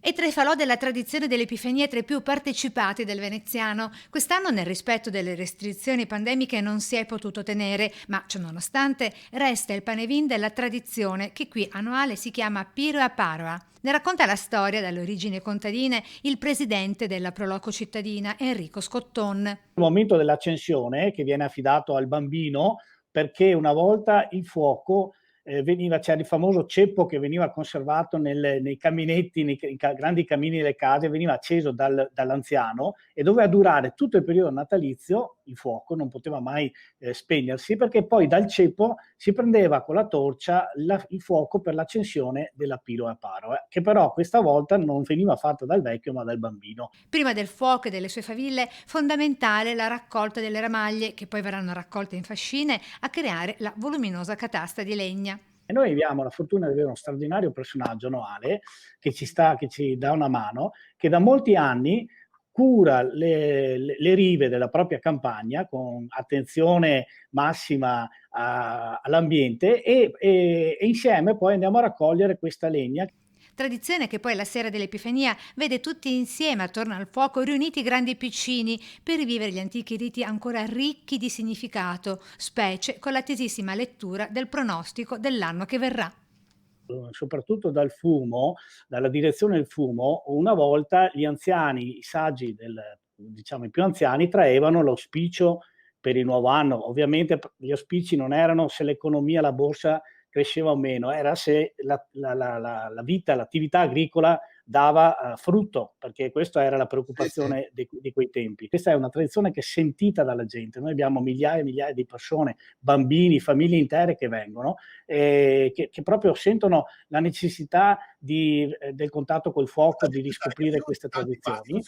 E tra i falò della tradizione dell'Epifania tra i più partecipati del veneziano. Quest'anno, nel rispetto delle restrizioni pandemiche, non si è potuto tenere, ma ciononostante resta il panevin della tradizione, che qui annuale si chiama Piro a Paroa. Ne racconta la storia, dalle origini contadine, il presidente della Proloco cittadina, Enrico Scotton. Il momento dell'accensione che viene affidato al bambino, perché una volta il fuoco c'era il famoso ceppo che veniva conservato nei caminetti, grandi camini delle case, veniva acceso dall'anziano e doveva durare tutto il periodo natalizio, il fuoco non poteva mai spegnersi, perché poi dal ceppo si prendeva con la torcia il fuoco per l'accensione della pilo a paro, che però questa volta non veniva fatta dal vecchio ma dal bambino. Prima del fuoco e delle sue faville, fondamentale la raccolta delle ramaglie, che poi verranno raccolte in fascine a creare la voluminosa catasta di legna. E noi abbiamo la fortuna di avere uno straordinario personaggio, Noale, che ci dà una mano, che da molti anni cura le rive della propria campagna con attenzione massima all'ambiente e insieme poi andiamo a raccogliere questa legna. Tradizione che poi la sera dell'Epifania vede tutti insieme attorno al fuoco, riuniti grandi e piccini, per rivivere gli antichi riti ancora ricchi di significato, specie con l'attesissima lettura del pronostico dell'anno che verrà. Soprattutto dal fumo, dalla direzione del fumo, una volta gli anziani, i saggi diciamo i più anziani, traevano l'auspicio per il nuovo anno. Ovviamente gli auspici non erano se l'economia, la borsa cresceva o meno, era se la vita, l'attività agricola dava frutto, perché questa era la Sì, sì. preoccupazione di quei tempi. Questa è una tradizione che è sentita dalla gente. Noi abbiamo migliaia e migliaia di persone, bambini, famiglie intere che vengono, che proprio sentono la necessità del contatto col fuoco, di riscoprire queste tradizioni.